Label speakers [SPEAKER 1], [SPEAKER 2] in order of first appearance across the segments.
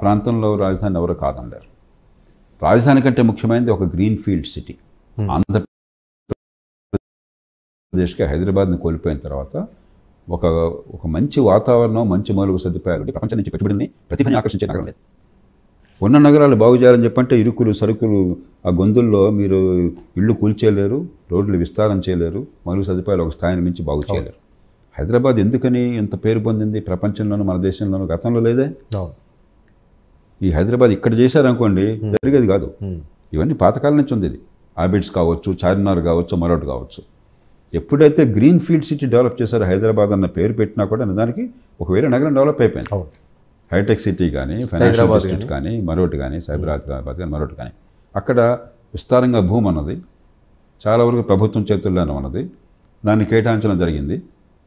[SPEAKER 1] ప్రాంతంలో రాజధాని ఎవరు కాదన్నారు. రాజధాని కంటే ముఖ్యమైనది ఒక గ్రీన్ ఫీల్డ్ సిటీ. ఆంధ్రప్రదేశ్కి హైదరాబాద్ని కోల్పోయిన తర్వాత ఒక మంచి వాతావరణం, మంచి మౌలిక సదుపాయాలు, ప్రపంచం నుంచి పెట్టుబడిని, ప్రతిభని ఆకర్షించే నగరం లేదు. ఉన్న నగరాలు బాగు చేయాలని చెప్పంటే ఇరుకులు సరుకులు ఆ గొంతుల్లో మీరు ఇళ్ళు కూల్చేయలేరు, రోడ్లు విస్తారం చేయలేరు, మౌలిక సదుపాయాలు ఒక స్థాయిని మించి బాగు చేయలేరు. హైదరాబాద్ ఎందుకని ఎంత పేరు పొందింది ప్రపంచంలోనూ మన దేశంలోనూ? గతంలో లేదే. ఈ హైదరాబాద్ ఇక్కడ చేశారనుకోండి జరిగేది కాదు. ఇవన్నీ పాతకాలం నుంచి ఉంది. ఇది ఆబిడ్స్ కావచ్చు, చార్మినార్ కావచ్చు, మరొకటి కావచ్చు. ఎప్పుడైతే గ్రీన్ ఫీల్డ్ సిటీ డెవలప్ చేశారో హైదరాబాద్ అన్న పేరు పెట్టినా కూడా నిజానికి ఒక వేరే నగరం డెవలప్ అయిపోయింది. హైటెక్ సిటీ కానీ, ఫైనాన్షియల్ డిస్ట్రిక్ట్ కానీ, మరొకటి కానీ, సైబరాబాద్ కానీ, మరొకటి కానీ, అక్కడ విస్తారంగా భూమి అన్నది చాలా వరకు ప్రభుత్వం చేతుల్లోనే ఉన్నది. దాన్ని కేటాయించడం జరిగింది.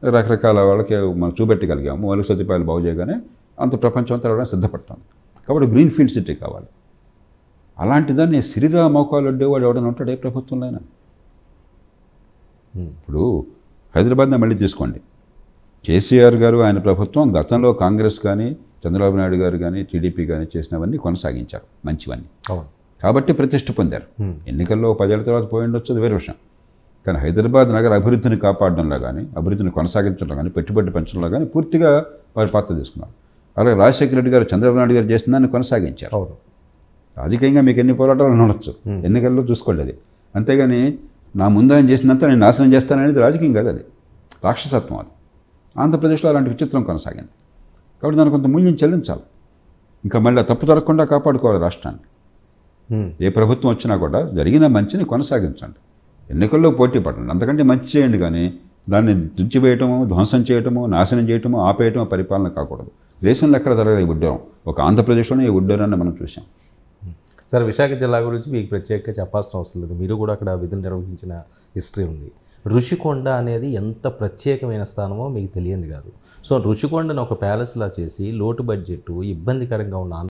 [SPEAKER 1] రకరకాల వాళ్ళకి మనం చూపెట్టగలిగాము. మౌలిక సదుపాయాలు బాగు చేయగానే అంత ప్రపంచం అంతా సిద్ధపడతాం. కాబట్టి గ్రీన్ ఫీల్డ్ సిటీ కావాలి. అలాంటిదాన్ని సిరిరా మోకాలు అడ్డేవాడు ఎవడని ఉంటాడు ఏ ప్రభుత్వంలో అయినా. ఇప్పుడు హైదరాబాద్ని మళ్ళీ తీసుకోండి. కేసీఆర్ గారు ఆయన ప్రభుత్వం గతంలో కాంగ్రెస్ కానీ, చంద్రబాబు నాయుడు గారు కానీ, టీడీపీ కానీ చేసినవన్నీ కొనసాగించారు, మంచివన్నీ. కాబట్టి ప్రతిష్ట పొందారు. ఎన్నికల్లో 10 ఏళ్ల తర్వాత పోయి ఉండొచ్చు, అది వేరే విషయం. కానీ హైదరాబాద్ నగర అభివృద్ధిని కాపాడడంలో కానీ, అభివృద్ధిని కొనసాగించడంలో కానీ, పెట్టుబడి పెంచడంలో కానీ పూర్తిగా వారి పాత్ర తీసుకున్నారు. అలాగే రాజశేఖర రెడ్డి గారు, చంద్రబాబు నాయుడు గారు చేసిన దాన్ని కొనసాగించారు. రాజకీయంగా మీకు ఎన్ని పోరాటాలు ఉండొచ్చు, ఎన్నికల్లో చూసుకోండి అది. అంతేగాని నా ముందు ఆయన చేసినంత నేను నాశనం చేస్తాననేది రాజకీయం కాదు, అది రాక్షసత్వం. అది ఆంధ్రప్రదేశ్లో అలాంటి విచిత్రం కొనసాగింది. కాబట్టి దానికి కొంత మూల్యం చెల్లించాలి. ఇంకా మళ్ళీ తప్పు జరగకుండా కాపాడుకోవాలి రాష్ట్రాన్ని. ఏ ప్రభుత్వం వచ్చినా కూడా జరిగిన మంచిని కొనసాగించండి, ఎన్నికల్లో పోటీ పడండి, అంతకంటే మంచి చేయండి. కానీ దాన్ని దుంచివేయటము, ధ్వంసం చేయటము, నాశనం చేయటము, ఆపేయటము పరిపాలన కాకూడదు. దేశంలో ఎక్కడ జరగదు ఈ ఉద్యోగం. ఒక ఆంధ్రప్రదేశ్లోనే ఈ ఉద్యోగాన్ని మనం చూసాం.
[SPEAKER 2] సార్, విశాఖ జిల్లా గురించి మీకు ప్రత్యేకంగా చెప్పాల్సిన అవసరం లేదు. మీరు కూడా అక్కడ విధులు నిర్వహించిన హిస్టరీ ఉంది. ఋషికొండ అనేది ఎంత ప్రత్యేకమైన స్థానమో మీకు తెలియంది కాదు. సో ఋషికొండను ఒక ప్యాలెస్లా చేసి లోటు బడ్జెట్, ఇబ్బందికరంగా ఉన్న